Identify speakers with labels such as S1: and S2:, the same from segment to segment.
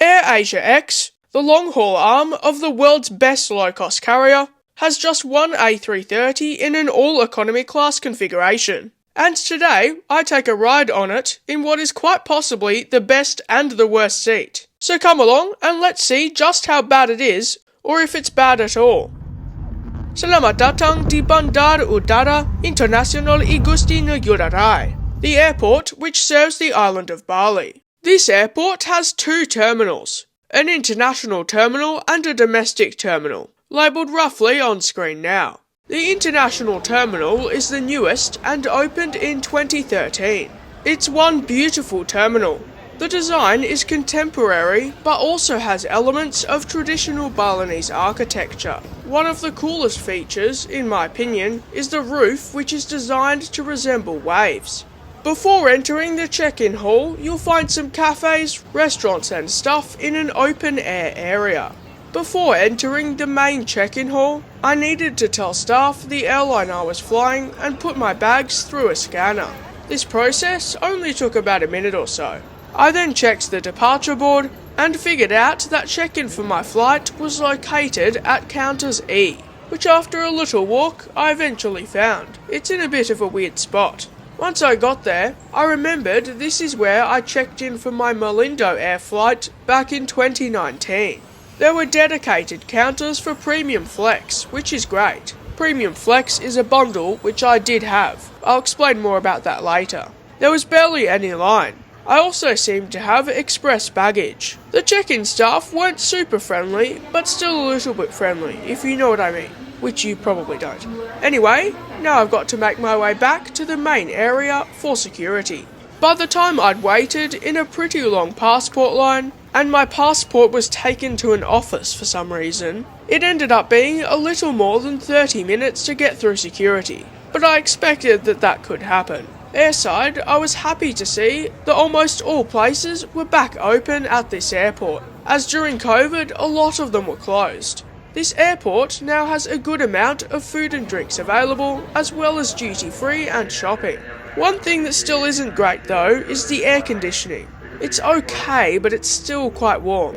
S1: AirAsia X, the long-haul arm of the world's best low-cost carrier, has just one A330 in an all-economy class configuration. And today, I take a ride on it in what is quite possibly the best and the worst seat. So come along and let's see just how bad it is, or if it's bad at all. Selamat datang di Bandar Udara Internasional I Gusti Ngurah, the airport which serves the island of Bali. This airport has two terminals, an international terminal and a domestic terminal, labelled roughly on screen now. The international terminal is the newest and opened in 2013. It's one beautiful terminal. The design is contemporary but also has elements of traditional Balinese architecture. One of the coolest features, in my opinion, is the roof, which is designed to resemble waves. Before entering the check-in hall, you'll find some cafes, restaurants and stuff in an open-air area. Before entering the main check-in hall, I needed to tell staff the airline I was flying and put my bags through a scanner. This process only took about a minute or so. I then checked the departure board and figured out that check-in for my flight was located at counters E, which after a little walk I eventually found. It's in a bit of a weird spot. Once I got there, I remembered this is where I checked in for my Malindo Air flight back in 2019. There were dedicated counters for Premium Flex, which is great. Premium Flex is a bundle which I did have. I'll explain more about that later. There was barely any line. I also seemed to have express baggage. The check-in staff weren't super friendly, but still a little bit friendly, if you know what I mean. Which you probably don't. Anyway, now I've got to make my way back to the main area for security. By the time I'd waited in a pretty long passport line, and my passport was taken to an office for some reason, it ended up being a little more than 30 minutes to get through security. But I expected that could happen. Airside, I was happy to see that almost all places were back open at this airport, as during COVID a lot of them were closed. This airport now has a good amount of food and drinks available, as well as duty-free and shopping. One thing that still isn't great though is the air conditioning. It's okay, but it's still quite warm.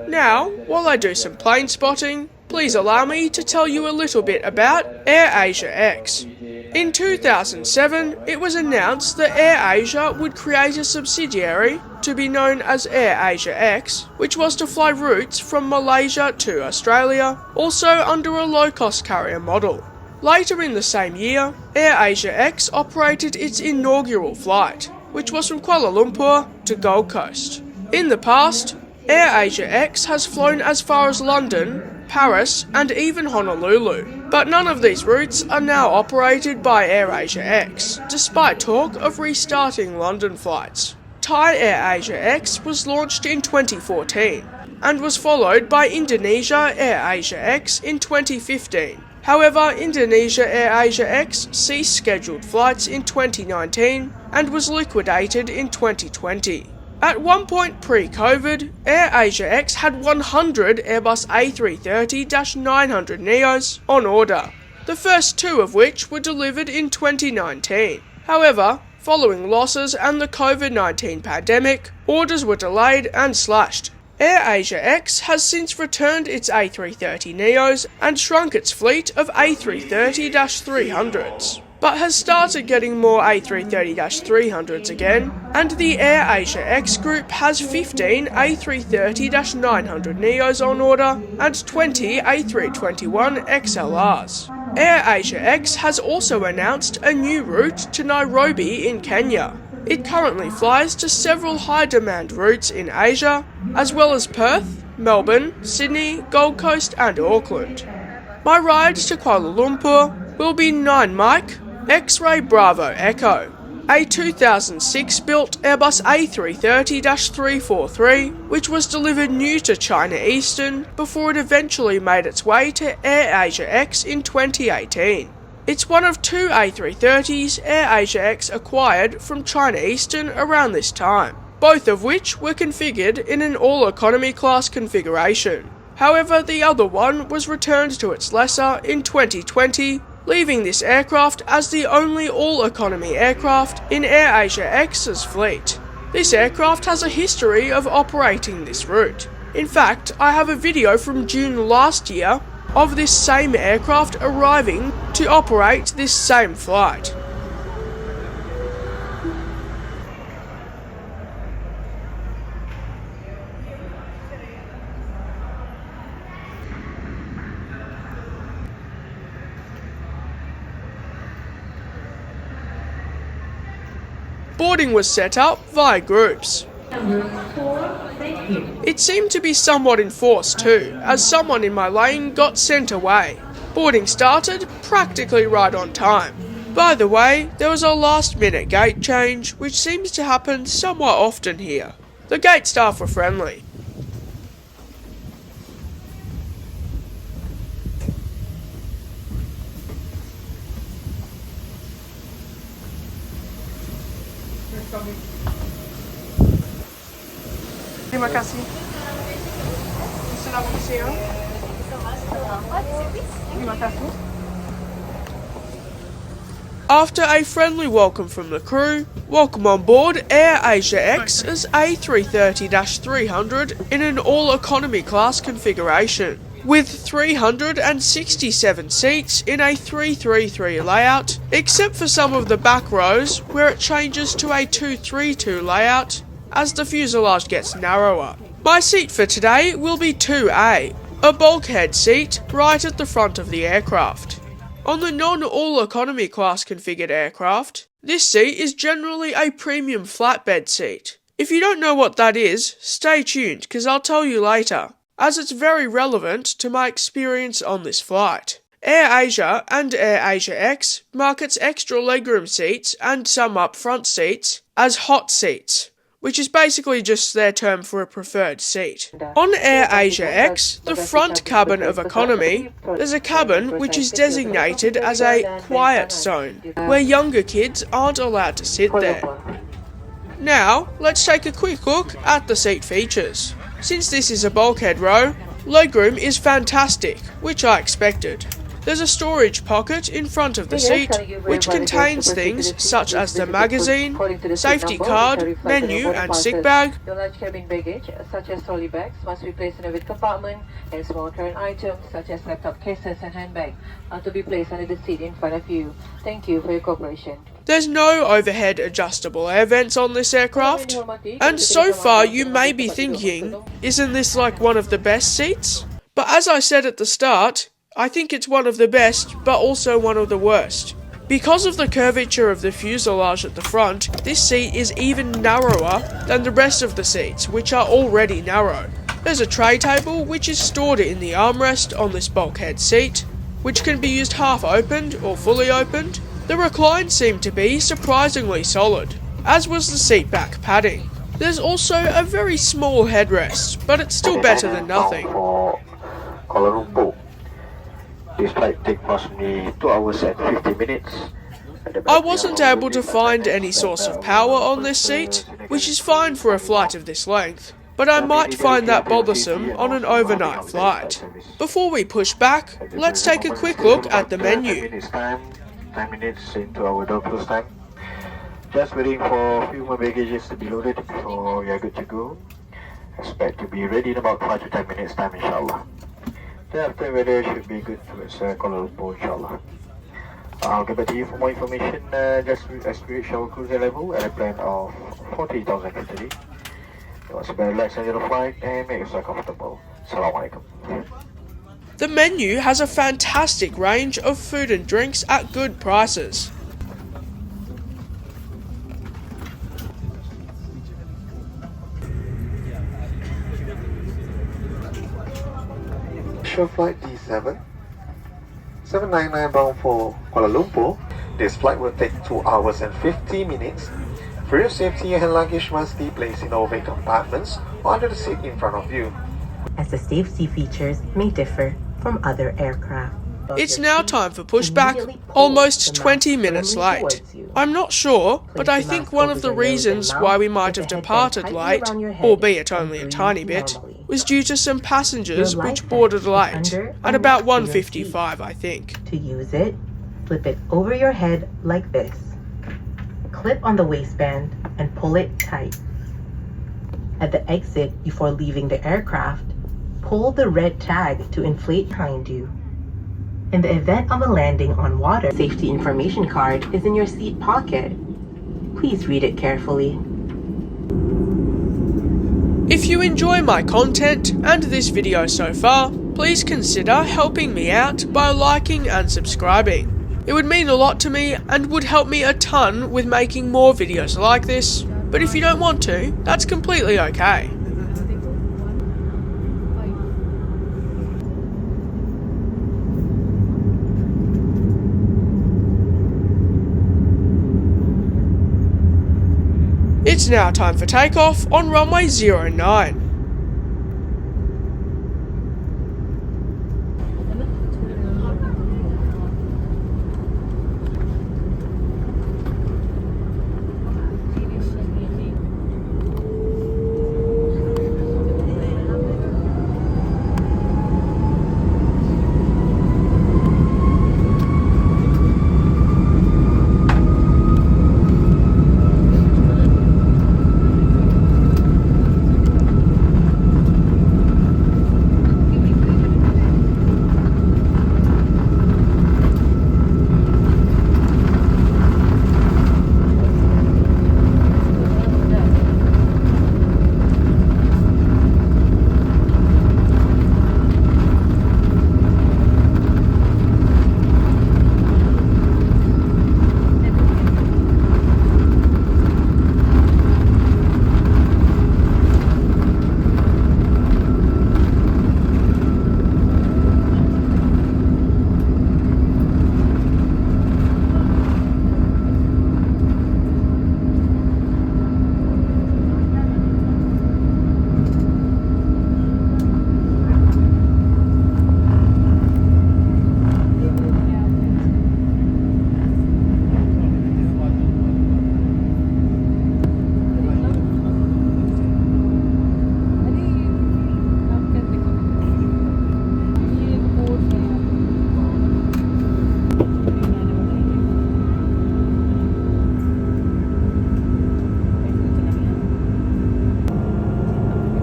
S1: Now, while I do some plane spotting, please allow me to tell you a little bit about AirAsia X. In 2007, it was announced that AirAsia would create a subsidiary to be known as AirAsia X, which was to fly routes from Malaysia to Australia, also under a low-cost carrier model. Later in the same year, AirAsia X operated its inaugural flight, which was from Kuala Lumpur to Gold Coast. In the past, AirAsia X has flown as far as London, Paris and even Honolulu, but none of these routes are now operated by AirAsia X, despite talk of restarting London flights. Thai AirAsia X was launched in 2014, and was followed by Indonesia AirAsia X in 2015. However, Indonesia AirAsia X ceased scheduled flights in 2019 and was liquidated in 2020. At one point pre-COVID, AirAsia X had 100 Airbus A330-900 Neos on order, the first two of which were delivered in 2019. However, following losses and the COVID-19 pandemic, orders were delayed and slashed. AirAsia X has since returned its A330 Neos and shrunk its fleet of A330-300s, but has started getting more A330-300s again, and the AirAsia X group has 15 A330-900 Neos on order and 20 A321 XLRs. AirAsia X has also announced a new route to Nairobi in Kenya. It currently flies to several high-demand routes in Asia, as well as Perth, Melbourne, Sydney, Gold Coast and Auckland. My ride to Kuala Lumpur will be 9 Mike, X-Ray Bravo Echo, a 2006-built Airbus A330-343, which was delivered new to China Eastern before it eventually made its way to AirAsia X in 2018. It's one of two A330s AirAsia X acquired from China Eastern around this time, both of which were configured in an all-economy class configuration. However, the other one was returned to its lessor in 2020, leaving this aircraft as the only all-economy aircraft in AirAsia X's fleet. This aircraft has a history of operating this route. In fact, I have a video from June last year of this same aircraft arriving to operate this same flight. Boarding was set up via groups. It seemed to be somewhat enforced too, as someone in my lane got sent away. Boarding started practically right on time. By the way, there was a last-minute gate change, which seems to happen somewhat often here. The gate staff were friendly. Terima kasih. Terima kasih. After a friendly welcome from the crew, welcome on board AirAsia X as A330-300 in an all-economy class configuration, with 367 seats in a 333 layout, except for some of the back rows where it changes to a 232 layout as the fuselage gets narrower. My seat for today will be 2A, a bulkhead seat right at the front of the aircraft. On the non-all-economy class configured aircraft, this seat is generally a premium flatbed seat. If you don't know what that is, stay tuned because I'll tell you later, as it's very relevant to my experience on this flight. AirAsia and AirAsia X markets extra legroom seats and some up-front seats as hot seats, which is basically just their term for a preferred seat. On AirAsia X, the front cabin of economy, there's a cabin which is designated as a quiet zone, where younger kids aren't allowed to sit there. Now, let's take a quick look at the seat features. Since this is a bulkhead row, legroom is fantastic, which I expected. There's a storage pocket in front of the seat, which contains things such as the magazine, safety card, menu and sick bag.
S2: Your large cabin baggage, such as trolley bags, must be placed in a weight compartment, and small current items, such as laptop cases and handbag, are to be placed under the seat in front of you. Thank you for your cooperation.
S1: There's no overhead adjustable air vents on this aircraft, and so far you may be thinking, isn't this like one of the best seats? But as I said at the start, I think it's one of the best, but also one of the worst. Because of the curvature of the fuselage at the front, this seat is even narrower than the rest of the seats, which are already narrow. There's a tray table which is stored in the armrest on this bulkhead seat, which can be used half opened or fully opened. The reclines seem to be surprisingly solid, as was the seat back padding. There's also a very small headrest, but it's still better than nothing.
S3: For Kuala Lumpur. This flight takes approximately 2 hours and 50 minutes.
S1: I wasn't able to find any source of power on this seat, which is fine for a flight of this length, but I might find that bothersome on an overnight flight. Before we push back, let's take a quick look at the menu.
S3: 10 minutes into our dock time. Just waiting for a few more baggages to be loaded before we are good to go. Expect to be ready in about 5 to 10 minutes time, inshallah. Thereafter, weather should be good towards Kuala Lumpur, inshallah. I'll get back to you for more information just as we reach our cruiser level at a plan of 40,000 feet today. So relax on your flight and make yourself comfortable. Assalamualaikum.
S1: The menu has a fantastic range of food and drinks at good prices.
S4: Flight D7 799 bound for Kuala Lumpur. This flight will take 2 hours and 50 minutes. For your safety, hand luggage must be placed in overhead compartments or under the seat in front of you,
S5: as the safety features may differ from other aircraft.
S1: It's now time for pushback, almost 20 minutes late. I'm not sure, but I think one of the reasons why we might have departed late, albeit only a tiny bit, was due to some passengers which boarded late, at about 1:55 I think.
S5: To use it, flip it over your head like this. Clip on the waistband and pull it tight. At the exit before leaving the aircraft, pull the red tag to inflate behind you. In the event of a landing on water, safety information card is in your seat pocket. Please read it carefully.
S1: If you enjoy my content and this video so far, please consider helping me out by liking and subscribing. It would mean a lot to me and would help me a ton with making more videos like this, but if you don't want to, that's completely okay. It's now time for takeoff on runway 09.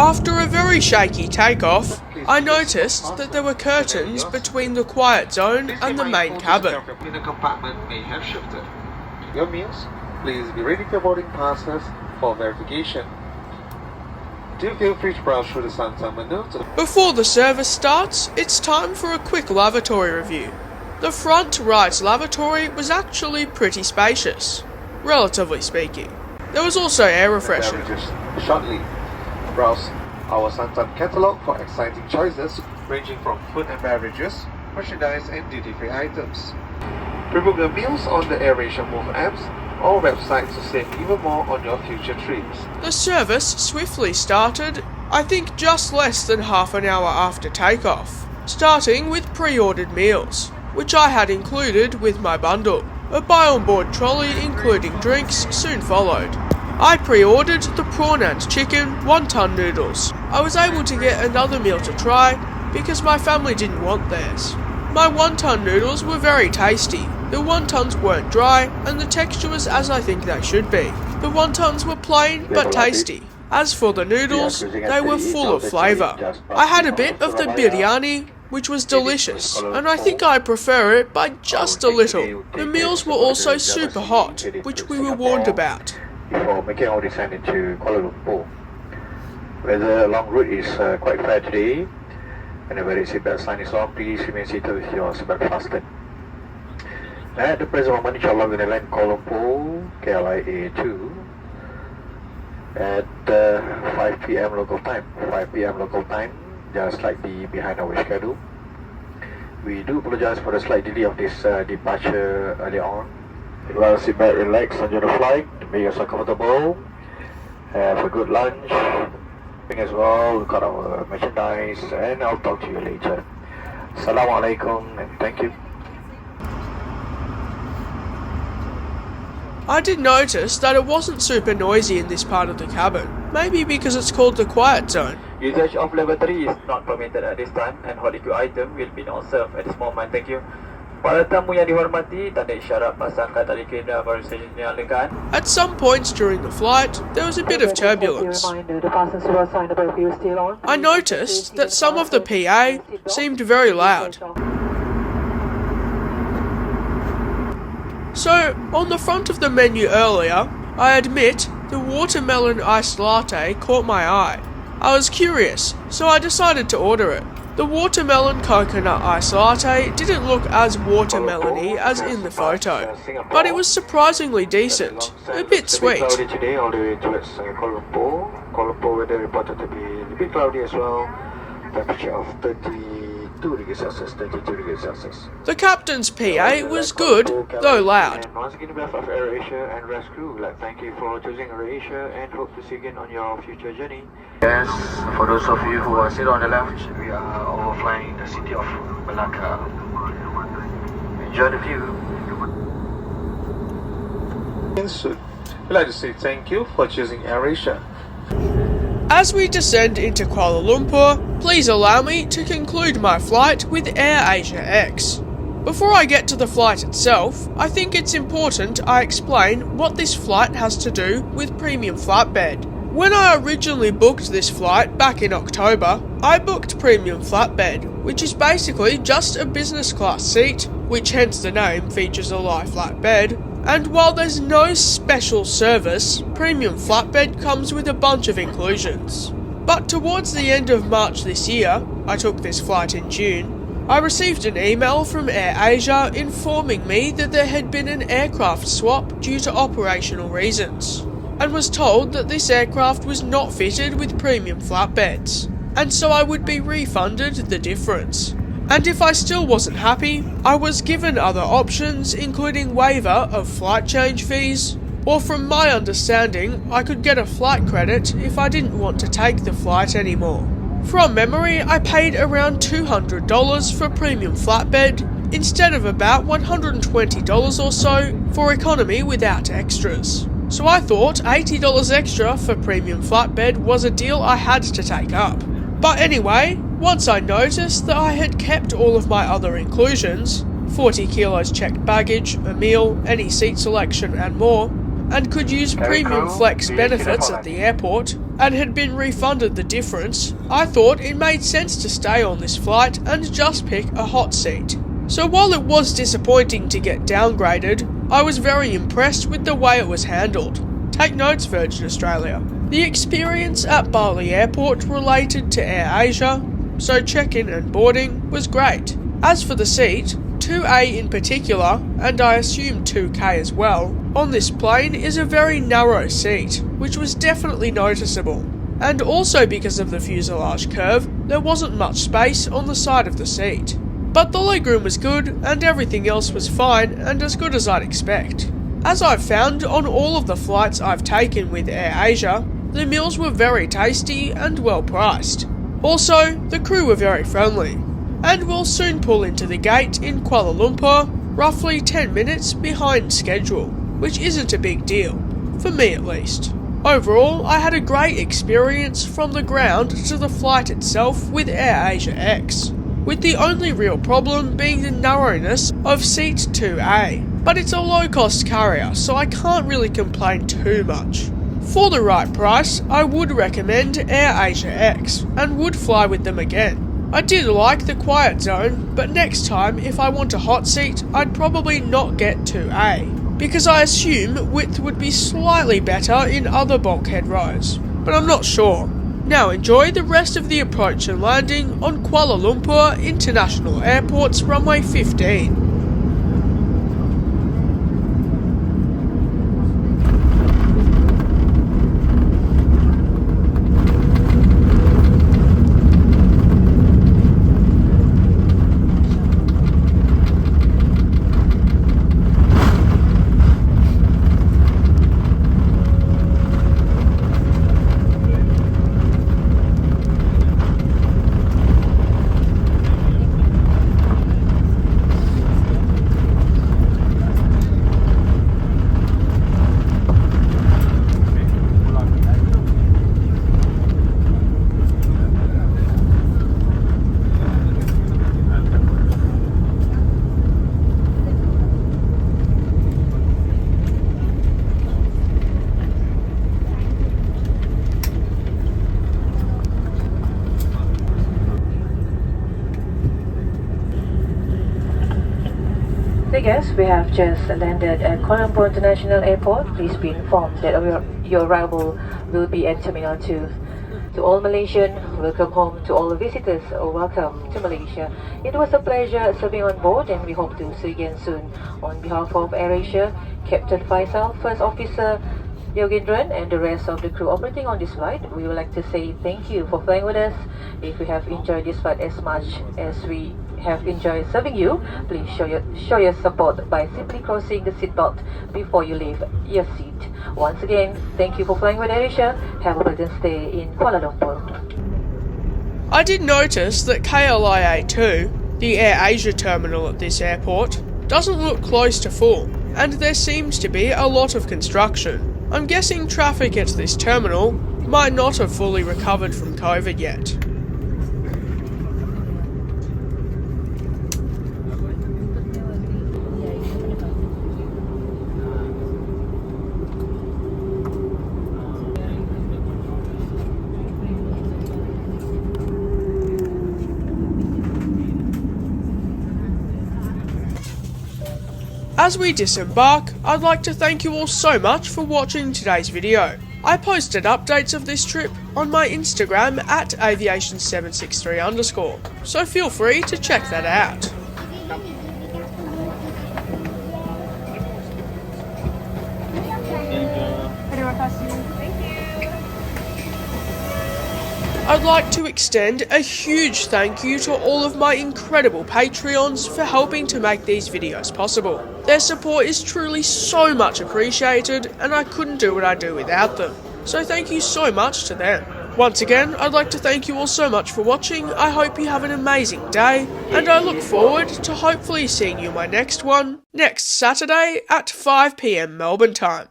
S1: After a very shaky takeoff, I noticed that there were curtains between the quiet zone and the main cabin.
S4: In the compartment may have shifted. Your meals, please be ready for boarding passes for verification. Do feel free to browse through the Santa menu.
S1: Before the service starts, it's time for a quick lavatory review. The front right lavatory was actually pretty spacious, relatively speaking. There was also air refreshing.
S4: Shortly, browse our Santam catalog for exciting choices ranging from food and beverages, merchandise and duty-free items. Pre-book your meals on the AirAsia Move apps or website to save even more on your future trips.
S1: The service swiftly started, I think just less than half an hour after takeoff, starting with pre-ordered meals, which I had included with my bundle. A buy-on-board trolley including drinks soon followed. I pre-ordered the prawn and chicken wonton noodles. I was able to get another meal to try because my family didn't want theirs. My wonton noodles were very tasty. The wontons weren't dry and the texture was as I think they should be. The wontons were plain but tasty. As for the noodles, they were full of flavour. I had a bit of the biryani, which was delicious, and I think I prefer it by just a little. The meals were also super hot, which we were warned about.
S3: Before making our descent into Kuala Lumpur. Weather along route is quite fair today, and a very seatbelt sign is on. Please remain seated with your seatbelt fastened. At the present moment, inshallah, we're going to land Kuala Lumpur, KLIA 2 at 5 p.m. local time. 5 p.m. local time, just slightly behind our schedule. We do apologize for the slight delay of this departure earlier on. Well, sit back, relax, enjoy the flight, make yourself comfortable, have a good lunch, as well, look at our merchandise, and I'll talk to you later. Assalamu alaikum, and thank you.
S1: I did notice that it wasn't super noisy in this part of the cabin, maybe because it's called the quiet zone.
S6: Usage of lavatory is not permitted at this time, and hot liquid item will be not served at this moment. Thank you.
S3: Para tamu yang dihormati, tanda isyarat pasangkan tali kereta baru saja dinyalakan.
S1: At some points during the flight, there was a bit of turbulence. I noticed that some of the PA seemed very loud. So, on the front of the menu earlier, I admit the watermelon iced latte caught my eye. I was curious, so I decided to order it. The watermelon coconut iced latte didn't look as watermelony as in the photo, but it was surprisingly decent, a bit sweet.
S3: Cloudy today, all the way towards Kuala Lumpur. Kuala Lumpur weather reported to be a bit cloudy as well. Temperature of 32 degrees Celsius, 32 degrees Celsius.
S1: The captain's PA was good, though loud.
S3: And once again, on behalf of AirAsia and Rest Crew, we'd like to thank you for choosing AirAsia and hope to see you again on your future journey. Yes, for those of you who are still on the left, we are overflying the city of Malacca. Enjoy the view.
S4: We'd like to say thank you for choosing AirAsia.
S1: As we descend into Kuala Lumpur, please allow me to conclude my flight with AirAsia X. Before I get to the flight itself, I think it's important I explain what this flight has to do with premium flatbed. When I originally booked this flight back in October, I booked premium flatbed, which is basically just a business class seat, which hence the name features a lie flat bed. And while there's no special service, premium flatbed comes with a bunch of inclusions. But towards the end of March this year, I took this flight in June, I received an email from AirAsia informing me that there had been an aircraft swap due to operational reasons, and was told that this aircraft was not fitted with premium flatbeds, and so I would be refunded the difference. And if I still wasn't happy, I was given other options including waiver of flight change fees, or from my understanding, I could get a flight credit if I didn't want to take the flight anymore. From memory, I paid around $200 for premium flatbed, instead of about $120 or so for economy without extras. So I thought $80 extra for premium flatbed was a deal I had to take up. But anyway, once I noticed that I had kept all of my other inclusions, 40 kilos checked baggage, a meal, any seat selection and more, and could use premium flex benefits at the airport, and had been refunded the difference, I thought it made sense to stay on this flight and just pick a hot seat. So while it was disappointing to get downgraded, I was very impressed with the way it was handled. Take notes, Virgin Australia. The experience at Bali Airport related to AirAsia, so check-in and boarding, was great. As for the seat, 2A in particular, and I assume 2K as well, on this plane is a very narrow seat, which was definitely noticeable. And also because of the fuselage curve, there wasn't much space on the side of the seat. But the legroom was good, and everything else was fine and as good as I'd expect. As I've found on all of the flights I've taken with AirAsia, the meals were very tasty and well priced. Also, the crew were very friendly, and we'll soon pull into the gate in Kuala Lumpur, roughly 10 minutes behind schedule, which isn't a big deal, for me at least. Overall, I had a great experience from the ground to the flight itself with AirAsia X, with the only real problem being the narrowness of seat 2A, but it's a low-cost carrier, so I can't really complain too much. For the right price, I would recommend AirAsia X, and would fly with them again. I did like the quiet zone, but next time if I want a hot seat, I'd probably not get 2A, because I assume width would be slightly better in other bulkhead rows, but I'm not sure. Now enjoy the rest of the approach and landing on Kuala Lumpur International Airport's runway 15.
S2: Dear guests, we have just landed at Kuala Lumpur International Airport. Please be informed that your arrival will be at Terminal 2. To all Malaysian, welcome home. To all visitors, welcome to Malaysia. It was a pleasure serving on board, and we hope to see you again soon. On behalf of AirAsia, Captain Faisal, First Officer Yogendran, and the rest of the crew operating on this flight, we would like to say thank you for flying with us. If you have enjoyed this flight as much as we have enjoyed serving you, please show your support by simply closing the seatbelt before you leave your seat. Once again, thank you for flying with AirAsia. Have a pleasant stay in Kuala Lumpur.
S1: I did notice that KLIA2, the AirAsia terminal at this airport, doesn't look close to full, and there seems to be a lot of construction. I'm guessing traffic at this terminal might not have fully recovered from COVID yet. As we disembark, I'd like to thank you all so much for watching today's video. I posted updates of this trip on my Instagram at aviation763_, so feel free to check that out. I'd like to extend a huge thank you to all of my incredible Patreons for helping to make these videos possible. Their support is truly so much appreciated, and I couldn't do what I do without them. So thank you so much to them. Once again, I'd like to thank you all so much for watching. I hope you have an amazing day, and I look forward to hopefully seeing you in my next one, next Saturday at 5 PM Melbourne time.